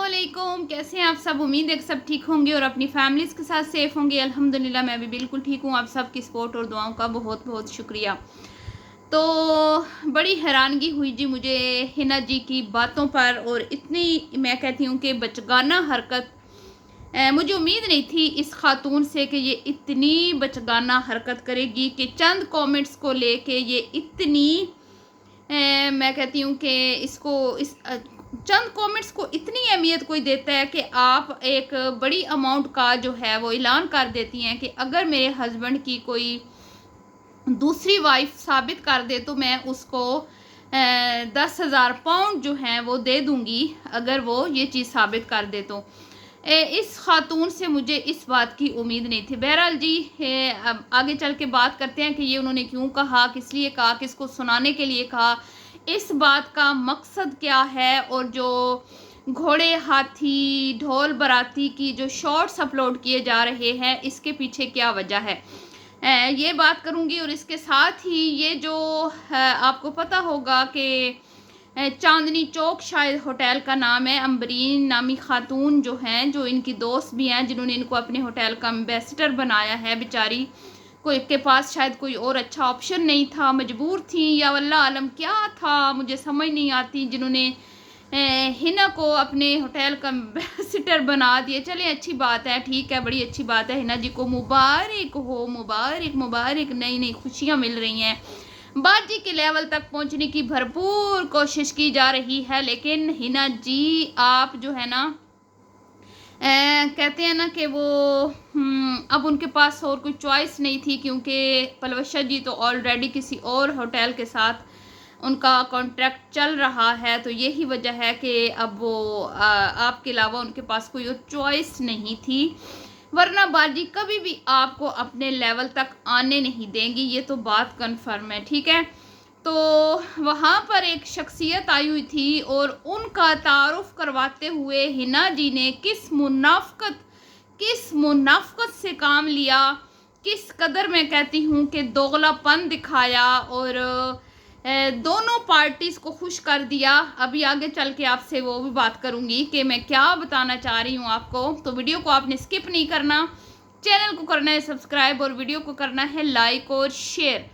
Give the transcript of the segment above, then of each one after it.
अस्सलामुअलैकुम। कैसे हैं आप सब? उम्मीद है कि सब ठीक होंगे और अपनी फैमिलीज के साथ सेफ होंगे। अल्हम्दुलिल्लाह मैं भी बिल्कुल ठीक हूँ। आप सबकी सपोर्ट और दुआओं का बहुत बहुत शुक्रिया। तो बड़ी हैरानगी हुई जी मुझे हिना जी की बातों पर, और इतनी मैं कहती हूँ कि बचगाना हरकत। मुझे उम्मीद नहीं थी इस खातून से कि ये इतनी बचगाना हरकत करेगी कि चंद कमेंट्स को लेके ये इतनी मैं कहती हूँ कि चंद कमेंट्स को इतनी अहमियत कोई देता है कि आप एक बड़ी अमाउंट का जो है वो ऐलान कर देती हैं कि अगर मेरे हस्बैंड की कोई दूसरी वाइफ साबित कर दे तो मैं उसको 10,000 पाउंड जो हैं वो दे दूंगी, अगर वो ये चीज़ साबित कर दे तो। इस खातून से मुझे इस बात की उम्मीद नहीं थी। बहरहाल जी, अब आगे चल के बात करते हैं कि ये उन्होंने क्यों कहा, किस लिए कहा, किसको सुनाने के लिए कहा, इस बात का मकसद क्या है, और जो घोड़े हाथी ढोल बराती की जो शॉर्ट्स अपलोड किए जा रहे हैं इसके पीछे क्या वजह है, ये बात करूंगी। और इसके साथ ही ये जो आपको पता होगा कि चांदनी चौक शायद होटल का नाम है, अम्बरीन नामी खातून जो हैं, जो इनकी दोस्त भी हैं, जिन्होंने इनको अपने होटल का एम्बेसडर बनाया है। बेचारी कोई के पास शायद कोई और अच्छा ऑप्शन नहीं था, मजबूर थी या वल्लाह आलम क्या था मुझे समझ नहीं आती, जिन्होंने हिना को अपने होटल का एम्बेसडर बना दिए। चलें अच्छी बात है, ठीक है, बड़ी अच्छी बात है। हिना जी को मुबारक हो, मुबारक मुबारक, नई नई खुशियाँ मिल रही हैं। बाजी के लेवल तक पहुंचने की भरपूर कोशिश की जा रही है, लेकिन हिना जी आप जो है ना कहते हैं ना कि वो अब उनके पास और कोई चॉइस नहीं थी, क्योंकि पलवशा जी तो ऑलरेडी किसी और होटल के साथ उनका कॉन्ट्रैक्ट चल रहा है। तो यही वजह है कि अब वो आपके अलावा उनके पास कोई और चॉइस नहीं थी, वरना बाजी कभी भी आपको अपने लेवल तक आने नहीं देंगी, ये तो बात कंफर्म है, ठीक है। तो वहाँ पर एक शख्सियत आई हुई थी और उनका तारुफ करवाते हुए हिना जी ने किस मुनाफकत से काम लिया, किस कदर मैं कहती हूँ कि दोगलापन दिखाया और दोनों पार्टीज को खुश कर दिया। अभी आगे चल के आपसे वो भी बात करूंगी कि मैं क्या बताना चाह रही हूँ आपको। तो वीडियो को आपने स्किप नहीं करना, चैनल को करना है सब्सक्राइब और वीडियो को करना है लाइक और शेयर।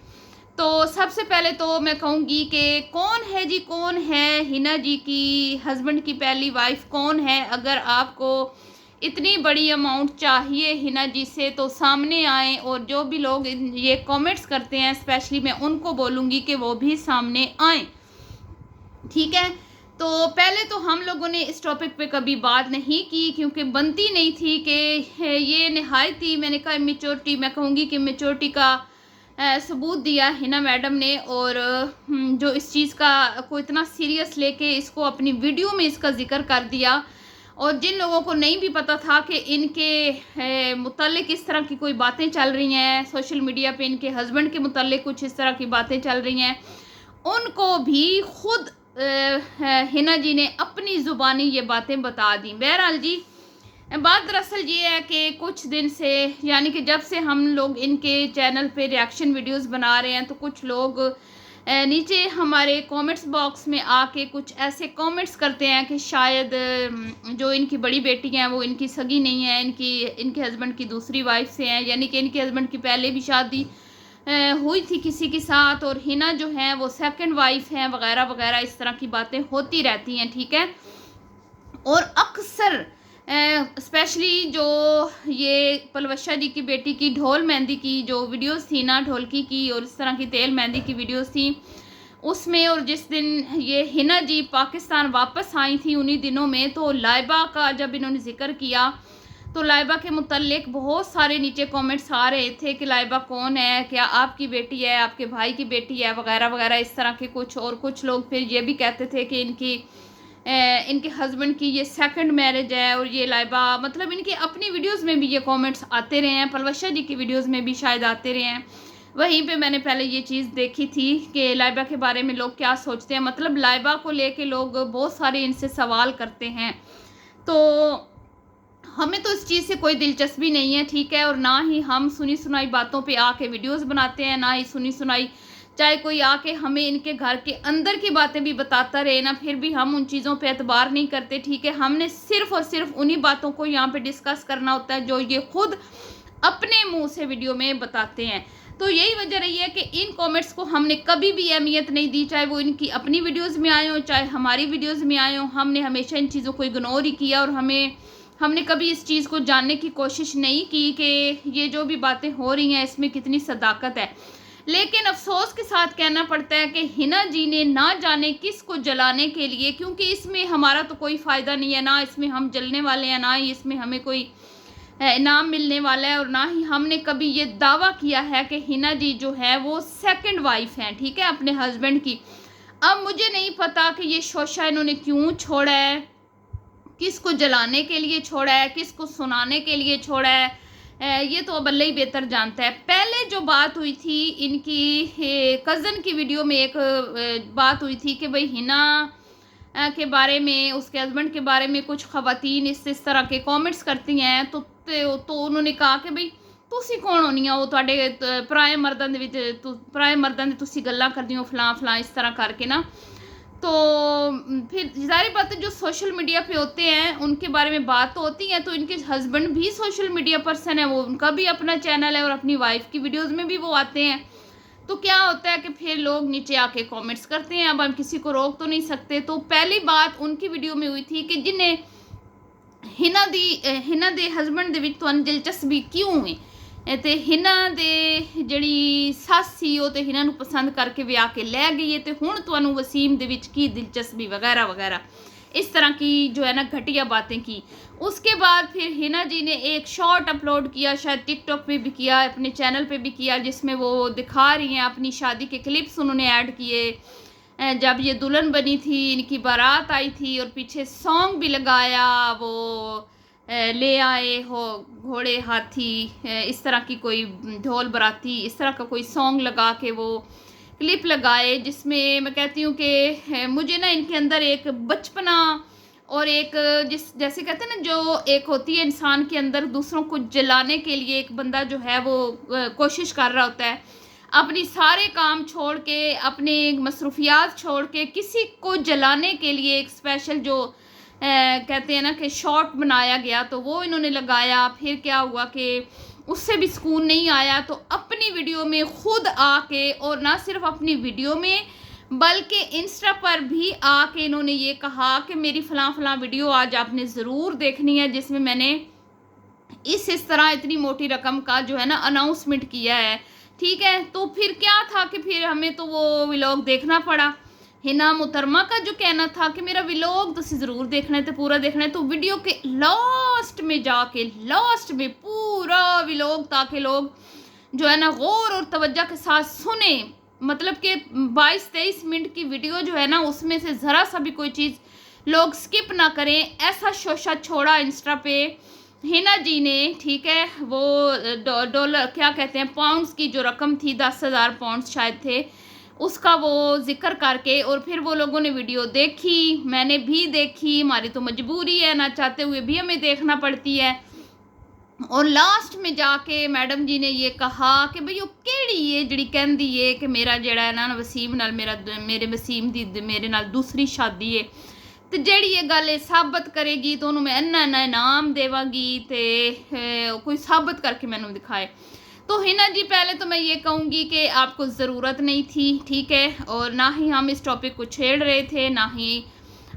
तो सबसे पहले तो मैं कहूँगी कि कौन है जी, कौन है हिना जी की हस्बैंड की पहली वाइफ कौन है। अगर आपको इतनी बड़ी अमाउंट चाहिए हिना जी से तो सामने आए, और जो भी लोग ये कमेंट्स करते हैं स्पेशली मैं उनको बोलूँगी कि वो भी सामने आए, ठीक है। तो पहले तो हम लोगों ने इस टॉपिक पे कभी बात नहीं की, क्योंकि बनती नहीं थी कि ये नहायत ही मैंने कहा मेच्योरिटी, मैं कहूँगी कि मेच्योरिटी का सबूत दिया हिना मैडम ने, और जो इस चीज़ का को इतना सीरियस लेके इसको अपनी वीडियो में इसका जिक्र कर दिया। और जिन लोगों को नहीं भी पता था कि इनके मुतालिक इस तरह की कोई बातें चल रही हैं सोशल मीडिया पे, इनके हस्बैंड के मुतालिक कुछ इस तरह की बातें चल रही हैं, उनको भी खुद हिना जी ने अपनी ज़ुबानी ये बातें बता दी। बहरहाल जी, बात दरअसल ये है कि कुछ दिन से, यानी कि जब से हम लोग इनके चैनल पे रिएक्शन वीडियोस बना रहे हैं, तो कुछ लोग नीचे हमारे कमेंट्स बॉक्स में आके कुछ ऐसे कमेंट्स करते हैं कि शायद जो इनकी बड़ी बेटी हैं वो इनकी सगी नहीं है, इनके हस्बैंड की दूसरी वाइफ से हैं, यानी कि इनके हस्बैंड की पहले भी शादी हुई थी किसी के साथ, और हिना जो है वो सेकंड वाइफ हैं वगैरह वगैरह, इस तरह की बातें होती रहती हैं, ठीक है। और अक्सर स्पेशली जो ये पलवशा जी की बेटी की ढोल मेहंदी की जो वीडियोस थी ना, ढोलकी की और इस तरह की तेल मेहंदी की वीडियोस थी उसमें, और जिस दिन ये हिना जी पाकिस्तान वापस आई थी उन्हीं दिनों में, तो लाइबा का जब इन्होंने जिक्र किया तो लाइबा के मुतल्लिक बहुत सारे नीचे कमेंट्स आ रहे थे कि लाइबा कौन है, क्या आपकी बेटी है, आपके भाई की बेटी है वगैरह वगैरह, इस तरह के कुछ। और कुछ लोग फिर ये भी कहते थे कि इनके हस्बैंड की ये सेकंड मैरिज है, और ये लाइबा, मतलब इनकी अपनी वीडियोस में भी ये कमेंट्स आते रहे हैं, पलवशा जी की वीडियोस में भी शायद आते रहे हैं। वहीं पे मैंने पहले ये चीज़ देखी थी कि लाइबा के बारे में लोग क्या सोचते हैं, मतलब लाइबा को लेके लोग बहुत सारे इनसे सवाल करते हैं। तो हमें तो इस चीज़ से कोई दिलचस्पी नहीं है, ठीक है, और ना ही हम सुनी सुनाई बातों पे आके वीडियोस बनाते हैं, ना ही सुनी सुनाई चाहे कोई आके हमें इनके घर के अंदर की बातें भी बताता रहे ना, फिर भी हम उन चीज़ों पे एतबार नहीं करते, ठीक है। हमने सिर्फ और सिर्फ उन्हीं बातों को यहाँ पे डिस्कस करना होता है जो ये खुद अपने मुंह से वीडियो में बताते हैं। तो यही वजह रही है कि इन कमेंट्स को हमने कभी भी अहमियत नहीं दी, चाहे वो इनकी अपनी वीडियोस में आए हो चाहे हमारी वीडियोस में आए हो। हमने हमेशा इन चीज़ों को इग्नोर ही किया और हमने कभी इस चीज़ को जानने की कोशिश नहीं की कि ये जो भी बातें हो रही हैं इसमें कितनी सदाकत है। लेकिन अफसोस के साथ कहना पड़ता है कि हिना जी ने ना जाने किस को जलाने के लिए, क्योंकि इसमें हमारा तो कोई फ़ायदा नहीं है, ना इसमें हम जलने वाले हैं, ना ही इसमें हमें कोई इनाम मिलने वाला है, और ना ही हमने कभी ये दावा किया है कि हिना जी जो है वो सेकंड वाइफ हैं, ठीक है, अपने हस्बैंड की। अब मुझे नहीं पता कि ये शोशा इन्होंने क्यों छोड़ा है, किसको जलाने के लिए छोड़ा है, किसको सुनाने के लिए छोड़ा है, ये तो अब अल्लाह ही बेहतर जानता है। पहले जो बात हुई थी इनकी कज़न की वीडियो में एक बात हुई थी कि भाई हिना के बारे में, उसके हस्बैंड के बारे में कुछ ख़वातीन इस तरह के कमेंट्स करती हैं, तो उन्होंने कहा कि भाई तुसी कौन होनी हो, ਤੁਹਾਡੇ पराए मर्दां दे विच पराए मर्दां दी तुसी गल्लां करदी हो फलां फलां इस तरह करके ना। तो फिर ज़ाहिर बात है जो सोशल मीडिया पे होते हैं उनके बारे में बात तो होती है, तो इनके हस्बैंड भी सोशल मीडिया पर्सन है, वो उनका भी अपना चैनल है और अपनी वाइफ की वीडियोज़ में भी वो आते हैं। तो क्या होता है कि फिर लोग नीचे आके कमेंट्स करते हैं, अब हम किसी को रोक तो नहीं सकते। तो पहली बात उनकी वीडियो में हुई थी कि जिन्हें हिना दे हस्बैंड दे विच तुहानूं दिलचस्पी क्यों है, ते हिना दे जिहड़ी सੱਸ सी ਉਹ ਤੇ हिना नूं पसंद करके विआह के लै गई है, तो हुण तुहानूं वसीम दे विच की दिलचस्पी वगैरह वगैरह इस तरह की जो है ना घटिया बातें की। उसके बाद फिर हिना जी ने एक शॉर्ट अपलोड किया, शायद टिकटॉक पे भी किया, अपने चैनल पे भी किया, जिसमें वो दिखा रही हैं अपनी शादी के क्लिप्स उन्होंने ऐड किए। जब ये दुल्हन बनी थी, इनकी बारात आई थी और पीछे सॉन्ग भी लगाया, वो ले आए हो घोड़े हाथी, इस तरह की कोई ढोल बराती, इस तरह का कोई सॉन्ग लगा के वो क्लिप लगाए, जिसमें मैं कहती हूँ कि मुझे ना इनके अंदर एक बचपना और एक जैसे कहते हैं ना, जो एक होती है इंसान के अंदर दूसरों को जलाने के लिए एक बंदा जो है वो कोशिश कर रहा होता है, अपनी सारे काम छोड़ के, अपने मसरूफियात छोड़ के किसी को जलाने के लिए एक स्पेशल जो कहते हैं ना कि शॉर्ट बनाया गया, तो वो इन्होंने लगाया। फिर क्या हुआ कि उससे भी सुकून नहीं आया, तो अपनी वीडियो में खुद आके, और ना सिर्फ अपनी वीडियो में बल्कि इंस्टा पर भी आके इन्होंने ये कहा कि मेरी फ़लाँ फ़लाँ वीडियो आज आपने ज़रूर देखनी है, जिसमें मैंने इस तरह इतनी मोटी रकम का जो है ना अनाउंसमेंट किया है, ठीक है। तो फिर क्या था कि फिर हमें तो वो व्लॉग देखना पड़ा। हिना मुहतरमा का जो कहना था कि मेरा व्लॉग तो ज़रूर देखना है, तो पूरा देखना है, तो वीडियो के लास्ट में जाके लास्ट में पूरा व्लॉग, ताकि लोग जो है ना गौर और तवज्जो के साथ सुने, मतलब कि 22-23 मिनट की वीडियो जो है ना उसमें से ज़रा सा भी कोई चीज़ लोग स्किप ना करें, ऐसा शोशा छोड़ा इंस्टा पे हिना जी ने, ठीक है। वो डॉलर क्या कहते हैं, पाउंड्स की जो रकम थी 10,000 पाउंड्स शायद थे, उसका वो जिक्र करके, और फिर वो लोगों ने वीडियो देखी, मैंने भी देखी, हमारी तो मजबूरी है, ना चाहते हुए भी हमें देखना पड़ती है। और लास्ट में जाके मैडम जी ने ये कहा कि भाई वो केड़ी है जिहड़ी कहंदी है कि मेरा जिहड़ा है ना वसीम नाल मेरे वसीम दी मेरे नाल दूसरी शादी है, तो जिहड़ी ये गल साबित करेगी तो उन्होंने मैं इन्ना इनाम देवांगी, तो कोई साबित करके मैंने दिखाए। तो हिना जी, पहले तो मैं ये कहूँगी कि आपको ज़रूरत नहीं थी, ठीक है, और ना ही हम इस टॉपिक को छेड़ रहे थे, ना ही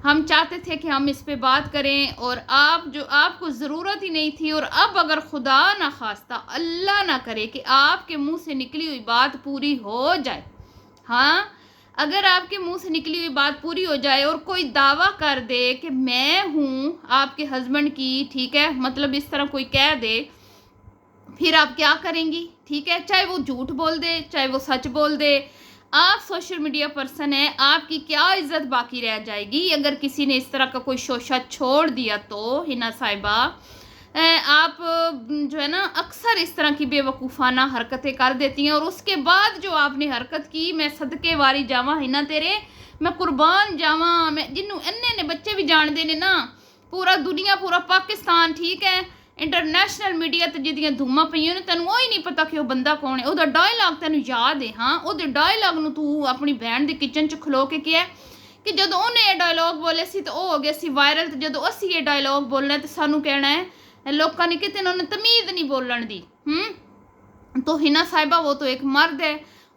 हम चाहते थे कि हम इस पे बात करें, और आपको ज़रूरत ही नहीं थी। और अब अगर खुदा ना खास्ता, अल्लाह ना करे कि आपके मुंह से निकली हुई बात पूरी हो जाए, हाँ, अगर आपके मुंह से निकली हुई बात पूरी हो जाए और कोई दावा कर दे कि मैं हूँ आपके हस्बैंड की, ठीक है, मतलब इस तरह कोई कह दे, फिर आप क्या करेंगी, ठीक है, चाहे वो झूठ बोल दे चाहे वो सच बोल दे, आप सोशल मीडिया पर्सन है, आपकी क्या इज्जत बाकी रह जाएगी अगर किसी ने इस तरह का कोई शोशा छोड़ दिया। तो हिना साहिबा, आप जो है ना अक्सर इस तरह की बेवकूफ़ाना हरकतें कर देती हैं, और उसके बाद जो आपने हरकत की, मैं सदके वारी जावा हिना तेरे, मैं कुर्बान जावा, मैं जिन्हों इन्ने ने बच्चे भी जानते ने ना, पूरा दुनिया पूरा पाकिस्तान, ठीक है, इंटरनेशनल मीडिया ਤੇ ਜਿਹਦੀਆਂ ਧੂਮਾਂ ਪਈਆਂ ਨੇ ਤੈਨੂੰ ਉਹ ਹੀ ਨਹੀਂ ਪਤਾ ਕਿ ਉਹ ਬੰਦਾ ਕੌਣ ਹੈ। ਉਹਦਾ ਡਾਇਲੌਗ ਤੈਨੂੰ ਯਾਦ ਹੈ? ਹਾਂ, ਉਹਦੇ ਡਾਇਲੌਗ ਨੂੰ ਤੂੰ ਆਪਣੀ ਭੈਣ ਦੇ ਕਿਚਨ 'ਚ ਖਲੋ ਕੇ ਕਿਹਾ ਕਿ ਜਦੋਂ ਉਹਨੇ ਇਹ ਡਾਇਲੌਗ ਬੋਲੇ ਸੀ ਤਾਂ ਉਹ ਹੋ ਗਿਆ ਸੀ ਵਾਇਰਲ, ਤੇ ਜਦੋਂ ਅਸੀਂ ਇਹ ਡਾਇਲੌਗ ਬੋਲਣਾ ਤੇ ਸਾਨੂੰ ਕਹਿਣਾ ਹੈ ਲੋਕਾਂ ने कितने उन्होंने तमीज़ नहीं बोलन दी। तो हिना साहिबा वो तो एक मर्द है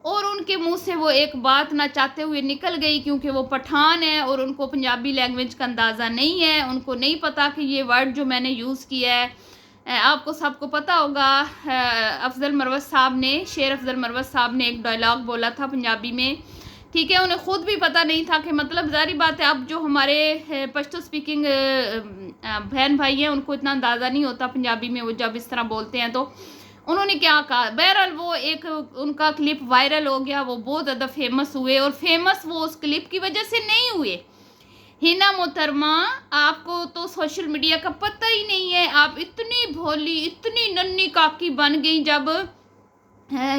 और उनके मुंह से वो एक बात ना चाहते हुए निकल गई, क्योंकि वो पठान है और उनको पंजाबी लैंग्वेज का अंदाज़ा नहीं है। उनको नहीं पता कि ये वर्ड जो मैंने यूज़ किया है आपको सबको पता होगा। अफजल मरवत साहब ने, शेर अफजल मरवत साहब ने एक डायलॉग बोला था पंजाबी में, ठीक है। उन्हें ख़ुद भी पता नहीं था कि मतलब ज़ाहिर बात है अब जो हमारे पश्तो स्पीकिंग बहन भाई हैं उनको इतना अंदाज़ा नहीं होता पंजाबी में वो जब इस तरह बोलते हैं। तो उन्होंने क्या कहा, बहरहाल वो एक उनका क्लिप वायरल हो गया, वो बहुत ज़्यादा फेमस हुए और फेमस वो उस क्लिप की वजह से नहीं हुए। हिना मोहतरमा, आपको तो सोशल मीडिया का पता ही नहीं है। आप इतनी भोली, इतनी नन्ही काकी बन गई जब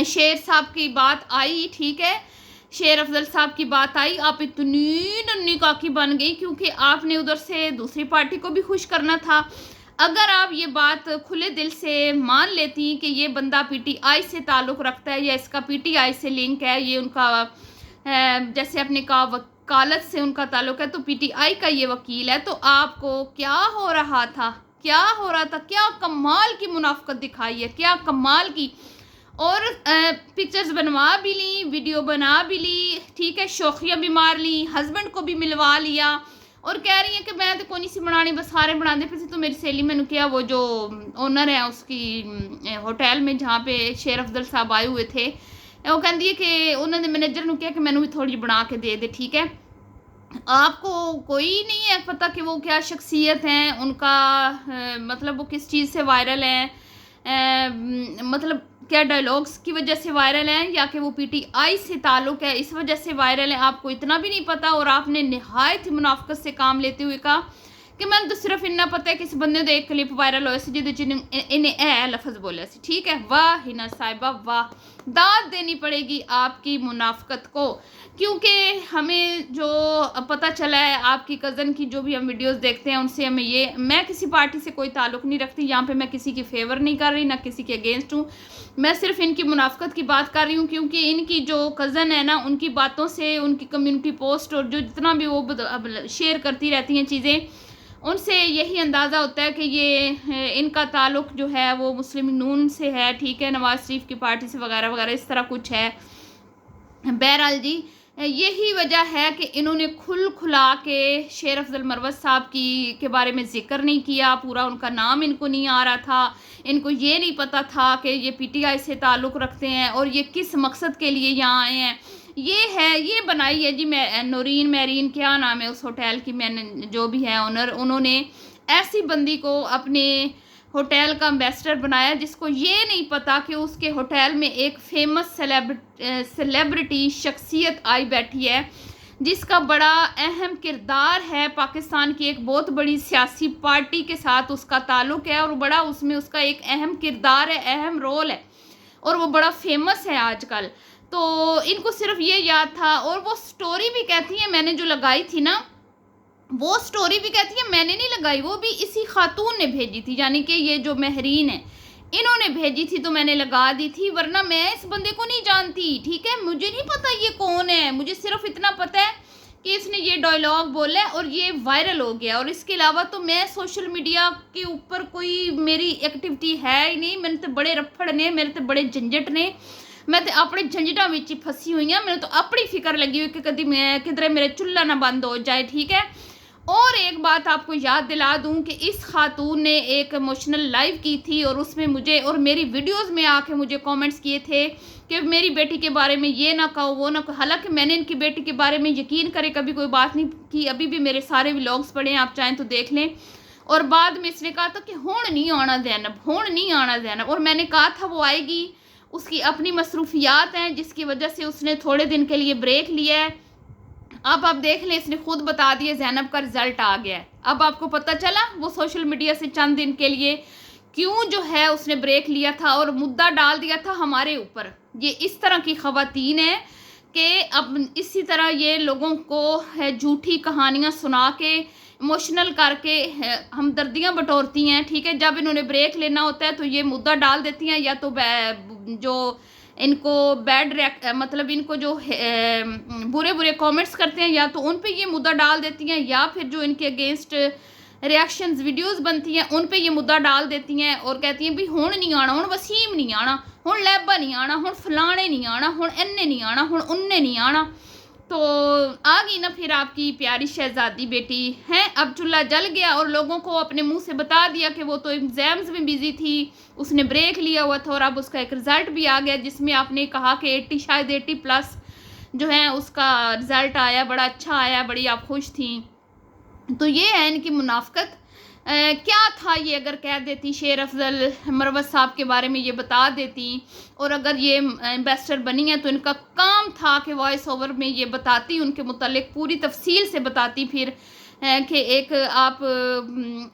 शेर साहब की बात आई, ठीक है, शेर अफजल साहब की बात आई, आप इतनी नन्ही काकी बन गई क्योंकि आपने उधर से दूसरी पार्टी को भी खुश करना था। अगर आप ये बात खुले दिल से मान लेती कि ये बंदा पीटीआई से ताल्लुक़ रखता है या इसका पीटीआई से लिंक है, ये उनका जैसे अपने का वकालत से उनका ताल्लुक़ है, तो पीटीआई का ये वकील है, तो आपको क्या हो रहा था, क्या हो रहा था? क्या कमाल की मुनाफकत दिखाई है, क्या कमाल की। और पिक्चर्स बनवा भी ली, वीडियो बना भी ली, ठीक है, शौकियाँ भी मार ली, हस्बैंड को भी मिलवा लिया और कह रही है कि मैं तो कोई नहीं सी बनानी, बस सारे बनाते पे। तो मेरी सहेली मैंने किया, वो जो ओनर है उसकी होटल में जहाँ पे शेर अफजल साहब आए हुए थे, वो कहती है कि उन्होंने मैनेजर ने कहा कि मैंने भी थोड़ी बना के दे दे, ठीक है। आपको कोई नहीं है पता कि वो क्या शख्सियत हैं, उनका मतलब वो किस चीज़ से वायरल हैं, मतलब क्या डायलॉग्स की वजह से वायरल हैं या कि वो पीटीआई से ताल्लुक़ है इस वजह से वायरल है, आपको इतना भी नहीं पता। और आपने नहायत ही मुनाफकत से काम लेते हुए कहा कि मैंने तो सिर्फ इन्ना पता है कि इस बंदे का एक क्लिप वायरल होया सी जिहदे च इन्हें ए लफज बोलिया सी, ठीक है। वाह हिना साहिबा वाह, दाद देनी पड़ेगी आपकी मुनाफकत को, क्योंकि हमें जो पता चला है आपकी कज़न की जो भी हम वीडियोस देखते हैं उनसे हमें ये, मैं किसी पार्टी से कोई ताल्लुक़ नहीं रखती, यहाँ पे मैं किसी की फेवर नहीं कर रही, ना किसी के अगेंस्ट हूँ, मैं सिर्फ इनकी मुनाफकत की बात कर रही हूँ, क्योंकि इनकी जो कज़न है ना उनकी बातों से, उनकी कम्युनिटी पोस्ट और जो जितना भी वो शेयर करती रहती हैं चीज़ें, उनसे यही अंदाज़ा होता है कि ये इनका ताल्लुक़ जो है वो मुस्लिम नून से है, ठीक है, नवाज़ शरीफ की पार्टी से वगैरह वगैरह इस तरह कुछ है। बहरहाल जी यही वजह है कि इन्होंने खुला के शेर अफजल मरवत साहब के बारे में ज़िक्र नहीं किया, पूरा उनका नाम इनको नहीं आ रहा था, इनको ये नहीं पता था कि ये पीटीआई से ताल्लुक़ रखते हैं और ये किस मकसद के लिए यहाँ आए हैं। ये है, ये बनाई है जी नौरीन मैरीन क्या नाम है उस होटल की, मैंने जो भी है ओनर, उन्होंने ऐसी बंदी को अपने होटल का एम्बेसडर बनाया जिसको ये नहीं पता कि उसके होटल में एक फेमस सेलिब्रिटी शख्सियत आई बैठी है जिसका बड़ा अहम किरदार है, पाकिस्तान की एक बहुत बड़ी सियासी पार्टी के साथ उसका ताल्लुक़ है और बड़ा उसमें उसका एक अहम किरदार है, अहम रोल है और वो बड़ा फेमस है आजकल। तो इनको सिर्फ ये याद था। और वो स्टोरी भी कहती है मैंने जो लगाई थी ना, वो स्टोरी भी कहती है मैंने नहीं लगाई, वो भी इसी खातून ने भेजी थी, यानी कि ये जो महरीन है इन्होंने भेजी थी तो मैंने लगा दी थी, वरना मैं इस बंदे को नहीं जानती, ठीक है, मुझे नहीं पता ये कौन है, मुझे सिर्फ इतना पता है कि इसने ये डायलॉग बोला है और ये वायरल हो गया। और इसके अलावा तो मैं सोशल मीडिया के ऊपर कोई मेरी एक्टिविटी है ही नहीं, मैंने तो बड़े रफड़ ने, मेरे तो बड़े झंझट ने, मैं तो अपने झंझटा में फसी हुई हाँ, मैंने तो अपनी फिक्र लगी हुई कि कभी मैं किधरे मेरे चूल्हा ना बंद हो जाए, ठीक है। और एक बात आपको याद दिला दूं कि इस खातून ने एक इमोशनल लाइव की थी और उसमें मुझे और मेरी वीडियोस में आके मुझे कमेंट्स किए थे कि मेरी बेटी के बारे में ये ना कहो वो ना कहो। हालांकि मैंने इनकी बेटी के बारे में यकीन करे कभी कोई बात नहीं की, अभी भी मेरे सारे व्लॉग्स पड़े हैं, आप चाहें तो देख लें। और बाद में इसने कहा था कि हुण नहीं आना ज़ैनब, हुण नहीं आना ज़ैनब, और मैंने कहा था वो आएगी, उसकी अपनी मसरूफियात हैं जिसकी वजह से उसने थोड़े दिन के लिए ब्रेक लिया है। अब आप देख लें, इसने खुद बता दिया ज़ैनब का रिज़ल्ट आ गया है। अब आपको पता चला वो सोशल मीडिया से चंद दिन के लिए क्यों जो है उसने ब्रेक लिया था और मुद्दा डाल दिया था हमारे ऊपर। ये इस तरह की ख़वातीन है कि अब इसी तरह ये लोगों को झूठी कहानियाँ सुना के इमोशनल करके हमदर्दियाँ बटोरती हैं, ठीक है। जब इन्होंने ब्रेक लेना होता है तो ये मुद्दा डाल देती हैं, या तो जो इनको मतलब इनको जो बुरे बुरे कमेंट्स करते हैं, या तो उन पे ये मुद्दा डाल देती हैं, या फिर जो इनके अगेंस्ट रिएक्शंस वीडियोस बनती हैं उन पे ये मुद्दा डाल देती हैं और कहती हैं भी हुण नहीं आना, हुण वसीम नहीं आना, हुण लैबा नहीं आना, हुण फलाने नहीं आना, हुण इन्ने नहीं आना, हुण उन्ने नहीं आना। तो आ गई ना फिर आपकी प्यारी शहजादी बेटी है। अब चूल्हा जल गया और लोगों को अपने मुंह से बता दिया कि वो तो एग्ज़ाम्स में बिजी थी, उसने ब्रेक लिया हुआ था, और अब उसका एक रिज़ल्ट भी आ गया जिसमें आपने कहा कि 80 शायद 80+ जो है उसका रिज़ल्ट आया, बड़ा अच्छा आया, बड़ी आप खुश थी। तो ये है इनकी मुनाफकत। क्या था ये अगर कह देती, शेर अफजल मरवत साहब के बारे में ये बता देती, और अगर ये एम्बेसडर बनी है तो इनका काम था कि वॉइस ओवर में ये बताती, उनके मुतालिक पूरी तफसील से बताती फिर कि एक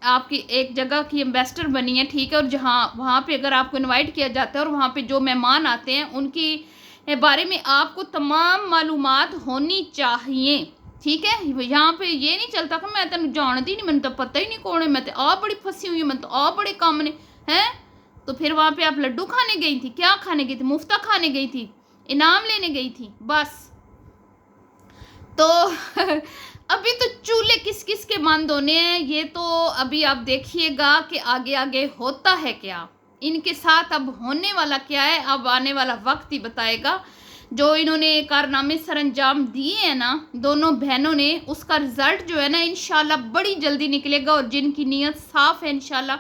आपकी एक जगह की एम्बेसडर बनी है, ठीक है, और जहाँ वहाँ पे अगर आपको इनवाइट किया जाता है और वहाँ पे जो मेहमान आते हैं उनकी बारे में आपको तमाम मालूमात होनी चाहिए, ठीक है। यहाँ पे ये नहीं चलता कि मैं तेन जानती नहीं, मैंने तो पता ही नहीं कौन है, मैं तो आप बड़ी फंसी हुई हूँ, मैं तो आप बड़े काम ने हैं। तो फिर वहाँ पे आप लड्डू खाने गई थी, क्या खाने गई थी, मुफ्ता खाने गई थी, इनाम लेने गई थी बस। तो अभी तो चूल्हे किस किस के बंद होने हैं, ये तो अभी आप देखिएगा कि आगे आगे होता है क्या, इनके साथ अब होने वाला क्या है, अब आने वाला वक्त ही बताएगा। जो इन्होंने कारनामे सरअंजाम दिए हैं ना दोनों बहनों ने, उसका रिज़ल्ट जो है ना इंशाल्लाह बड़ी जल्दी निकलेगा, और जिनकी नीयत साफ़ है इंशाल्लाह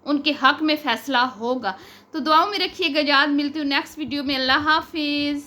उनके हक़ में फ़ैसला होगा। तो दुआओं में रखिएगा याद, मिलती हूँ नेक्स्ट वीडियो में। अल्लाह हाफिज़।